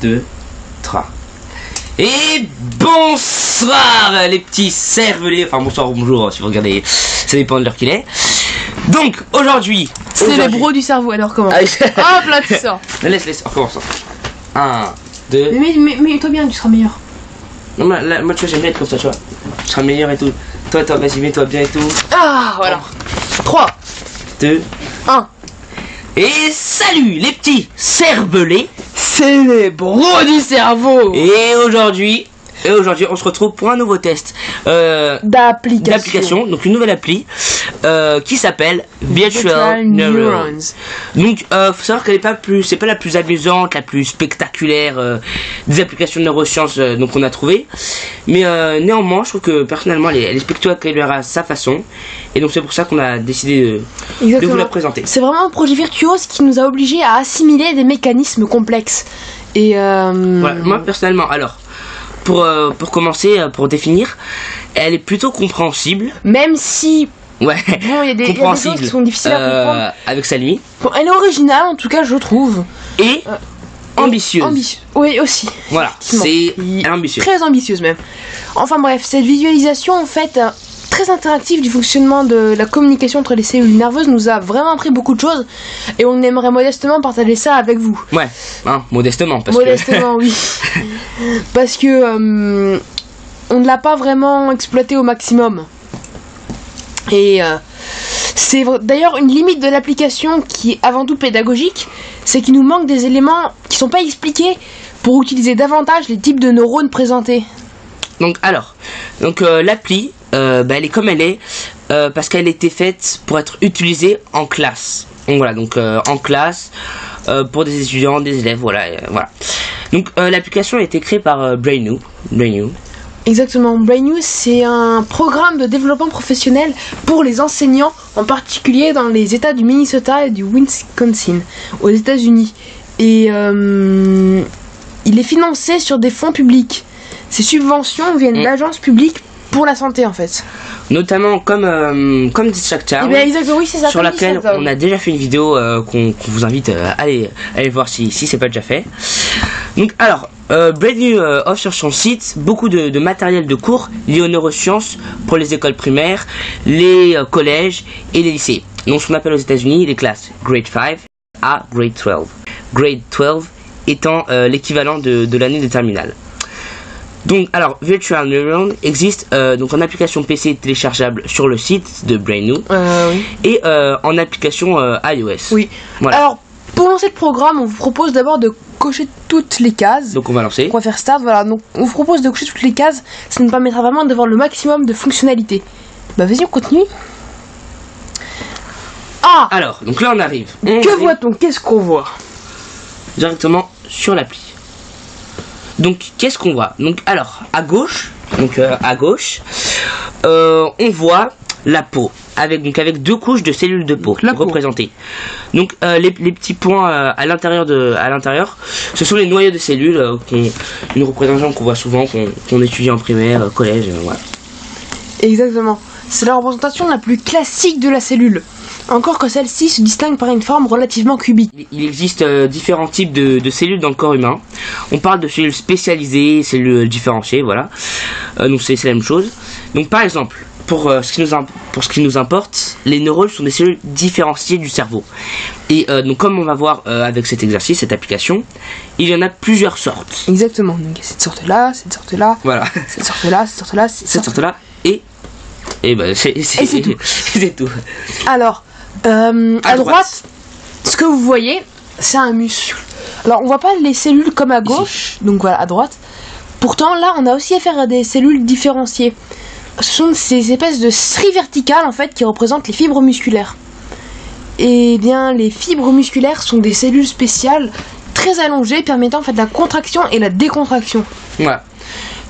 2, 3. Et bonsoir les petits cervelets. Enfin bonsoir ou bonjour si vous regardez, ça dépend de l'heure qu'il est. Donc aujourd'hui c'est les bros du cerveau, alors comment? Hop là tu sors. Laisse, on recommence. 1, 2. Mais toi bien, tu seras meilleur. Non mais là, moi tu vois j'aime bien être comme ça, tu vois. Tu seras meilleur et tout. Toi vas-y mets-toi bien et tout. Ah voilà. 3, 2, 1. Et salut les petits cervelets. C'est les bros du cerveau. Et aujourd'hui on se retrouve pour un nouveau test d'application, donc une nouvelle appli qui s'appelle Virtual Neurons. Donc faut savoir qu'elle c'est pas la plus amusante, la plus spectaculaire des applications de neurosciences donc on a trouvé, mais néanmoins je trouve que personnellement elle est spectaculaire à sa façon, et donc c'est pour ça qu'on a décidé de vous la présenter. C'est vraiment un projet virtuose qui nous a obligés à assimiler des mécanismes complexes. Et voilà, moi personnellement, alors pour commencer, pour définir, elle est plutôt compréhensible. Même si ouais, bon, il y a des choses qui sont difficiles à comprendre. Avec sa nuit. Bon, elle est originale en tout cas, je trouve. Et ambitieuse. Oui, aussi. Voilà, c'est ambitieuse. Très ambitieuse même. Enfin bref, cette visualisation en fait très interactive du fonctionnement de la communication entre les cellules nerveuses nous a vraiment appris beaucoup de choses, et on aimerait modestement partager ça avec vous. Ouais, hein, modestement. Oui. Parce que on ne l'a pas vraiment exploité au maximum. Et c'est d'ailleurs une limite de l'application qui est avant tout pédagogique, c'est qu'il nous manque des éléments qui sont pas expliqués pour utiliser davantage les types de neurones présentés. Donc l'appli, elle est comme elle est parce qu'elle a été faite pour être utilisée en classe. Donc voilà, en classe pour des étudiants, des élèves, voilà. Donc l'application a été créée par Brainew. Exactement, Brainew c'est un programme de développement professionnel pour les enseignants, en particulier dans les États du Minnesota et du Wisconsin, aux États-Unis. Et il est financé sur des fonds publics. Ces subventions viennent d'agences publiques pour la santé en fait. Notamment comme Distract Town, oui, c'est ça, sur laquelle on a déjà fait une vidéo qu'on vous invite à aller voir si c'est pas déjà fait. Donc alors, Brainew offre sur son site beaucoup de matériel de cours lié aux neurosciences pour les écoles primaires, les collèges et les lycées. Donc ce qu'on appelle aux États-Unis les classes Grade 5 à Grade 12. Grade 12 étant l'équivalent de l'année de terminale. Donc alors Virtual Neurons existe donc en application PC téléchargeable sur le site de Brainew et en application iOS. Oui. Voilà. Alors pour lancer le programme, on vous propose d'abord de cocher toutes les cases. Donc on va lancer. On va faire start, voilà. Donc on vous propose de cocher toutes les cases, ça nous permettra vraiment d'avoir le maximum de fonctionnalités. Bah vas-y, on continue. Ah. Alors donc là on arrive. Que voit-on? Qu'est-ce qu'on voit? Directement sur l'appli. Donc qu'est-ce qu'on voit? Donc alors à gauche, on voit la peau avec deux couches de cellules de peau représentées. Donc les petits points à l'intérieur, ce sont les noyaux de cellules, une représentation qu'on voit souvent, qu'on étudie en primaire, collège, voilà. Exactement. C'est la représentation la plus classique de la cellule. Encore que celle-ci se distingue par une forme relativement cubique. Il existe différents types de cellules dans le corps humain. On parle de cellules spécialisées, cellules différenciées, voilà. Donc c'est la même chose. Donc par exemple, pour ce qui nous importe, les neurones sont des cellules différenciées du cerveau. Et donc comme on va voir avec cet exercice, cette application, il y en a plusieurs sortes. Exactement. Donc cette sorte-là, cette sorte-là, voilà. Cette sorte-là, cette sorte-là, cette sorte-là, et ben c'est tout. C'est tout. Alors, à droite, ce que vous voyez, c'est un muscle. Alors, on voit pas les cellules comme à gauche, donc voilà, à droite. Pourtant, là, on a aussi affaire à des cellules différenciées. Ce sont ces espèces de stries verticales, en fait, qui représentent les fibres musculaires. Et bien, les fibres musculaires sont des cellules spéciales, très allongées, permettant en fait la contraction et la décontraction. Voilà.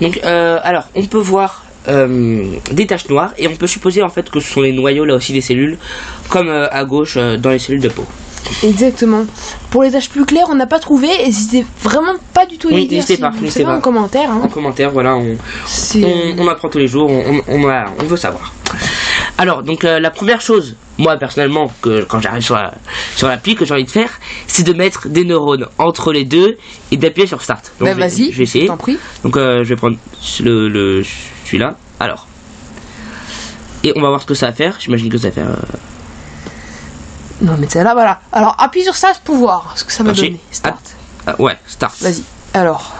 Donc, alors, on peut voir des taches noires, et on peut supposer en fait que ce sont les noyaux là aussi des cellules, comme à gauche dans les cellules de peau. Exactement. Pour les taches plus claires, on n'a pas trouvé, et c'était vraiment pas du tout évident. N'hésitez pas en commentaire. En commentaire, voilà, on apprend tous les jours, on veut savoir. Alors, donc la première chose, moi personnellement, que quand j'arrive sur l'appli, que j'ai envie de faire, c'est de mettre des neurones entre les deux et d'appuyer sur Start. Donc bah vas-y, je vais essayer. T'en prie. Donc je vais prendre celui-là. Alors. Et on va voir ce que ça va faire. J'imagine que ça va faire... Non mais c'est là, voilà. Alors appuie sur Start pour voir ce que ça va Ok. donner. Start. Ouais, Start. Vas-y. Alors.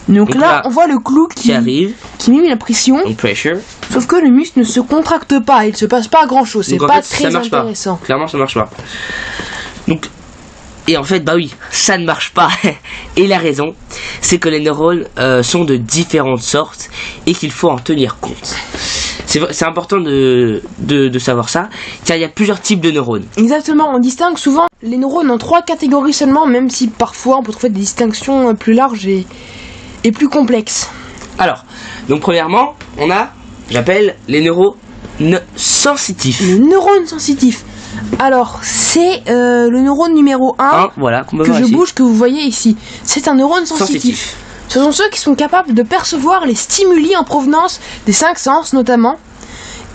Donc là, on voit le clou qui arrive. Qui met la pression. Donc pressure. Sauf que le muscle ne se contracte pas. Il se passe pas grand chose. C'est pas très intéressant. Clairement, ça marche pas. Donc... Et en fait, bah oui, ça ne marche pas. Et la raison, c'est que les neurones sont de différentes sortes et qu'il faut en tenir compte. C'est important de savoir ça, car il y a plusieurs types de neurones. Exactement, on distingue souvent les neurones en 3 catégories seulement, même si parfois on peut trouver des distinctions plus larges et plus complexes. Alors, donc premièrement, on a, j'appelle les neurones sensitifs. Les neurones sensitifs. Alors, c'est le neurone numéro 1 voilà, que je bouge, que vous voyez ici. C'est un neurone sensitif. Ce sont ceux qui sont capables de percevoir les stimuli en provenance des 5 sens notamment.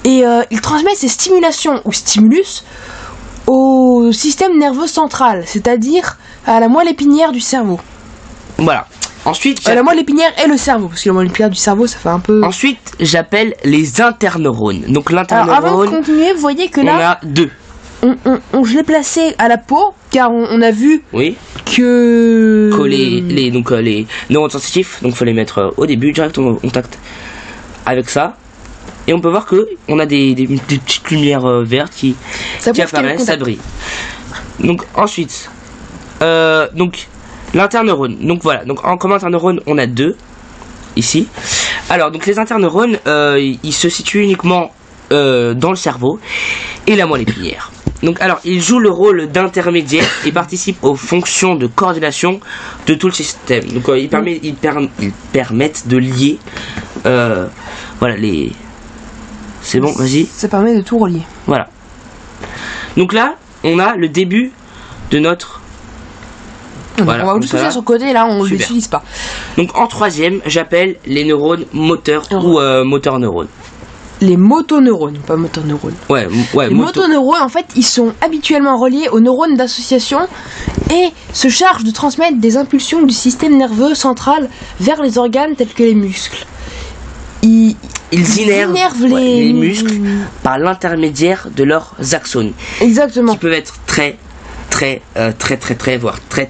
Et ils transmettent ces stimulations ou stimulus au système nerveux central, c'est-à-dire à la moelle épinière du cerveau. Voilà. Ensuite, la moelle épinière et le cerveau, parce que la moelle épinière du cerveau, ça fait un peu... Ensuite, j'appelle les interneurones. Donc l'interneurone... Alors avant de continuer, vous voyez que là... On a 2. Je l'ai placé à la peau, car on a vu que les neurones sensitifs, donc faut les mettre au début, directement en contact avec ça. Et on peut voir que on a des petites lumières vertes qui apparaissent, ça brille. Donc ensuite, donc l'interneurone. Donc voilà, donc comme interneurone, on a 2 ici. Alors donc les interneurones, ils se situent uniquement dans le cerveau et la moelle épinière. Donc alors, ils jouent le rôle d'intermédiaire et participent aux fonctions de coordination de tout le système. Donc ils permettent de lier, voilà les. C'est bon, vas-y. Ça permet de tout relier. Voilà. Donc là, on a le début de notre. Voilà, on va juste pousser sur le côté, là on ne l'utilise pas. Donc en troisième, j'appelle les neurones moteurs ou moteurs neurones. Les motoneurones, pas motoneurones. Ouais, les motoneurones, en fait, ils sont habituellement reliés aux neurones d'association et se chargent de transmettre des impulsions du système nerveux central vers les organes tels que les muscles. Ils innervent les muscles par l'intermédiaire de leurs axones. Exactement. Qui peuvent être très voire très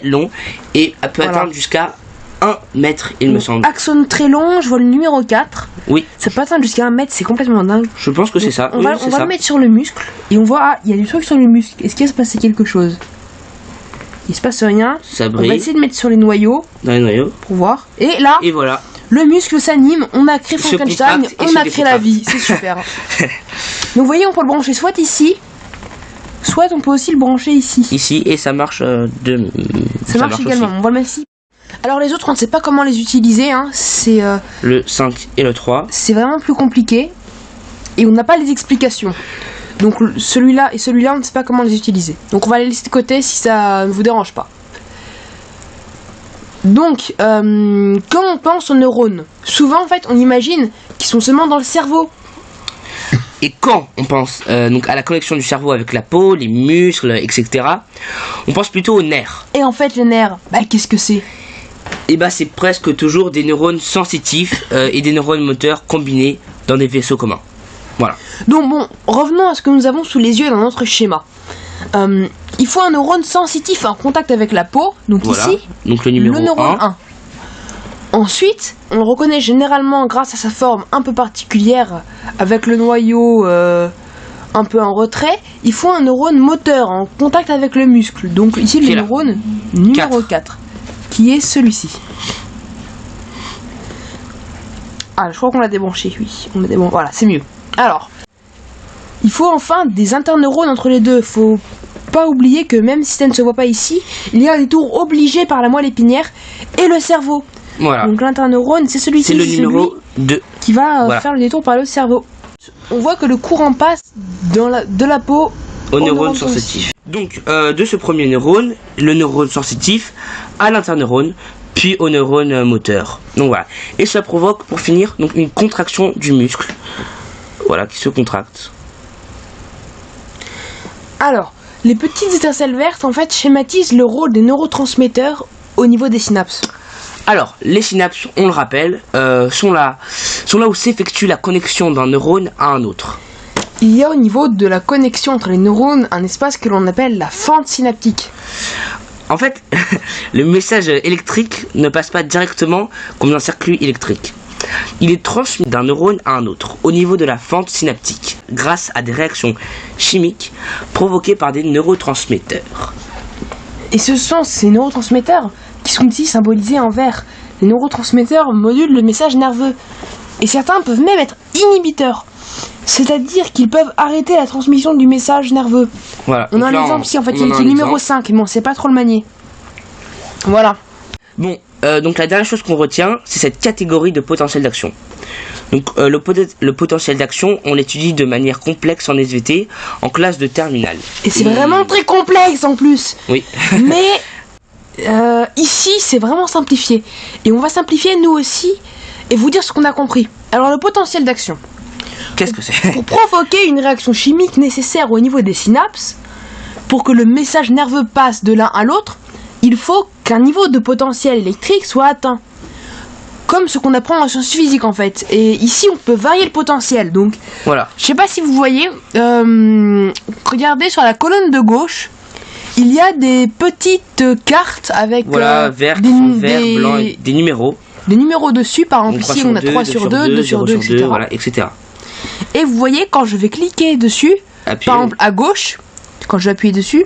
long et peut atteindre jusqu'à 1 mètre, il me semble. Axone très long, je vois le numéro 4. Oui. Ça peut atteindre jusqu'à 1 mètre, c'est complètement dingue. Je pense que c'est ça. On va le mettre sur le muscle et on voit, il y a des trucs sur le muscle. Est-ce qu'il va se passer quelque chose? Il se passe rien. Ça brille. On va essayer de mettre sur les noyaux. Dans les noyaux. Pour voir. Et là. Et voilà. Le muscle s'anime, on a créé Frankenstein, on a créé la vie, c'est super. Donc vous voyez, on peut le brancher soit ici, soit on peut aussi le brancher ici. Ici, et ça marche ça marche également, aussi. On va le mettre ici. Alors les autres, on ne sait pas comment les utiliser, hein. C'est le 5 et le 3. C'est vraiment plus compliqué, et on n'a pas les explications. Donc celui-là et celui-là, on ne sait pas comment les utiliser. Donc on va les laisser de côté si ça ne vous dérange pas. Donc, quand on pense aux neurones, souvent en fait on imagine qu'ils sont seulement dans le cerveau. Et quand on pense donc à la connexion du cerveau avec la peau, les muscles, etc., on pense plutôt aux nerfs. Et en fait les nerfs, bah qu'est-ce que c'est? Et bah c'est presque toujours des neurones sensitifs et des neurones moteurs combinés dans des vaisseaux communs. Voilà. Donc bon, revenons à ce que nous avons sous les yeux dans notre schéma. Il faut un neurone sensitif en contact avec la peau, donc voilà. Ici, donc le neurone 1. Ensuite, on le reconnaît généralement grâce à sa forme un peu particulière, avec le noyau un peu en retrait. Il faut un neurone moteur en contact avec le muscle, donc ici le neurone numéro 4, qui est celui-ci. Ah, je crois qu'on l'a débranché, oui. On l'a débranché, voilà, c'est mieux. Alors, il faut enfin des interneurones entre les deux. Faut pas oublier que même si ça ne se voit pas ici, il y a des tours obligés par la moelle épinière et le cerveau. Voilà. Donc l'interneurone, c'est celui-ci. C'est le numéro 2. Qui va faire le détour par le cerveau. On voit que le courant passe de la peau au neurone sensitif. Donc, de ce premier neurone, le neurone sensitif, à l'interneurone, puis au neurone moteur. Donc voilà. Et ça provoque, pour finir, donc une contraction du muscle. voilà, qui se contractent. Alors, les petites étincelles vertes en fait schématisent le rôle des neurotransmetteurs au niveau des synapses. Alors, les synapses, on le rappelle, sont là où s'effectue la connexion d'un neurone à un autre. Il y a au niveau de la connexion entre les neurones un espace que l'on appelle la fente synaptique. En fait, le message électrique ne passe pas directement comme un circuit électrique. Il est transmis d'un neurone à un autre, au niveau de la fente synaptique, grâce à des réactions chimiques provoquées par des neurotransmetteurs. Et ce sont ces neurotransmetteurs qui sont ici symbolisés en vert. Les neurotransmetteurs modulent le message nerveux. Et certains peuvent même être inhibiteurs. C'est-à-dire qu'ils peuvent arrêter la transmission du message nerveux. Voilà. On a un exemple ici en fait, qui est numéro 5, mais on sait pas trop le manier. Voilà. Bon, donc la dernière chose qu'on retient, c'est cette catégorie de potentiel d'action. Donc le potentiel d'action, on l'étudie de manière complexe en SVT, en classe de terminale. Et c'est vraiment très complexe en plus. Oui. Mais ici, c'est vraiment simplifié. Et on va simplifier nous aussi et vous dire ce qu'on a compris. Alors le potentiel d'action. Qu'est-ce que c'est? Pour provoquer une réaction chimique nécessaire au niveau des synapses, pour que le message nerveux passe de l'un à l'autre, il faut qu'un niveau de potentiel électrique soit atteint. Comme ce qu'on apprend en sciences physiques en fait. Et ici, on peut varier le potentiel. Donc, voilà. Je sais pas si vous voyez, regardez sur la colonne de gauche, il y a des petites cartes avec voilà, vert, blanc, des numéros. Des numéros dessus, par exemple ici on a 3 sur 2, 2 sur 2, etc. Voilà, etc. Et vous voyez, quand je vais cliquer dessus, par exemple à gauche, quand je vais appuyer dessus,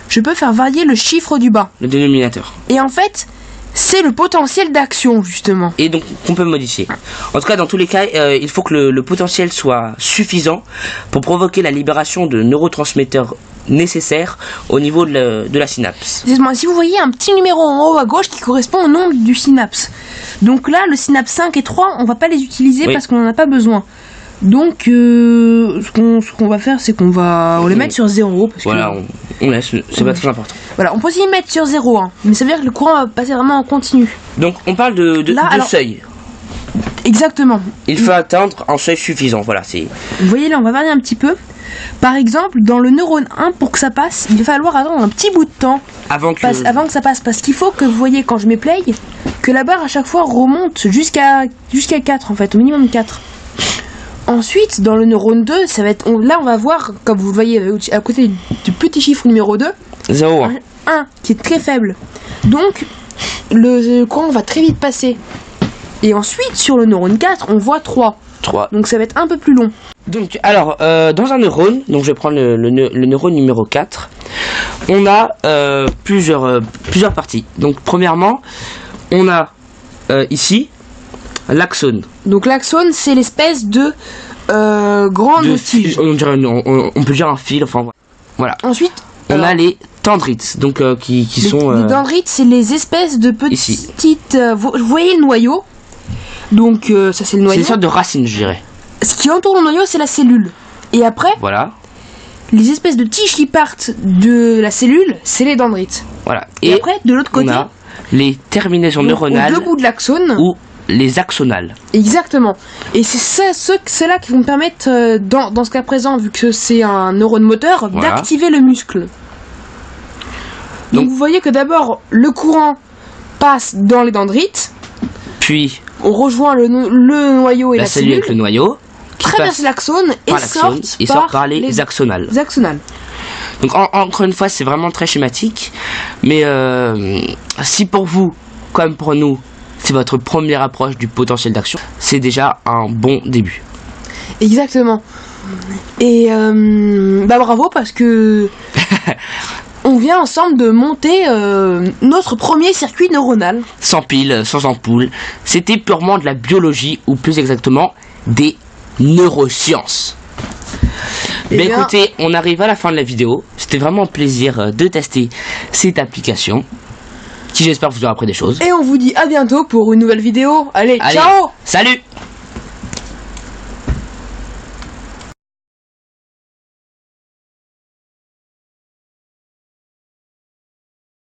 je peux faire varier le chiffre du bas. Le dénominateur. Et en fait, c'est le potentiel d'action, justement. Et donc, qu'on peut modifier. En tout cas, dans tous les cas, il faut que le potentiel soit suffisant pour provoquer la libération de neurotransmetteurs nécessaires au niveau de la synapse. Si vous voyez un petit numéro en haut à gauche qui correspond au nom du synapse. Donc là, le synapse 5 et 3, on va pas les utiliser parce qu'on n'en a pas besoin. Donc, ce qu'on va faire, c'est qu'on va les mettre sur 0. Parce voilà, on laisse, c'est pas très important. Voilà, on peut aussi les mettre sur 0, hein, mais ça veut dire que le courant va passer vraiment en continu. Donc, on parle de seuil. Exactement. Il faut atteindre un seuil suffisant, voilà. Vous voyez là, on va varier un petit peu. Par exemple, dans le neurone 1, pour que ça passe, il va falloir attendre un petit bout de temps avant que ça passe. Parce qu'il faut que vous voyez, quand je mets play, que la barre à chaque fois remonte jusqu'à 4 en fait, au minimum 4. Ensuite, dans le neurone 2, ça va être, là on va voir, comme vous le voyez à côté du petit chiffre numéro 2, 0. 1 qui est très faible. Donc, le courant va très vite passer. Et ensuite, sur le neurone 4, on voit 3. Donc ça va être un peu plus long. Donc, alors, dans un neurone, donc je vais prendre le neurone numéro 4, on a plusieurs parties. Donc, premièrement, on a ici l'axone. Donc l'axone, c'est l'espèce de grande tige. On peut dire un fil, enfin voilà. Ensuite, on a les dendrites, donc qui sont... Les dendrites, c'est les espèces de petites... vous voyez le noyau? Donc ça c'est le noyau. C'est une sorte de racine, je dirais. Ce qui entoure le noyau, c'est la cellule. Et après, voilà, les espèces de tiges qui partent de la cellule, c'est les dendrites. Voilà. Et après, de l'autre côté, on a les terminaisons neuronales. Au bout de l'axone. Ou les axonales. Exactement. Et c'est ceux-là qui vont me permettre, dans ce cas présent, vu que c'est un neurone moteur, d'activer le muscle. Donc vous voyez que d'abord, le courant passe dans les dendrites. Puis on rejoint le noyau et la cellule avec le noyau, qui traverse l'axone et sort par les axonales. Donc encore une fois, c'est vraiment très schématique, mais si pour vous, comme pour nous, c'est votre première approche du potentiel d'action, c'est déjà un bon début. Exactement. Et bravo, parce que on vient ensemble de monter notre premier circuit neuronal. Sans pile, sans ampoule. C'était purement de la biologie, ou plus exactement, des neurosciences. Mais écoutez, on arrive à la fin de la vidéo. C'était vraiment un plaisir de tester cette application, qui j'espère vous aura appris des choses. Et on vous dit à bientôt pour une nouvelle vidéo. Allez, ciao! Salut!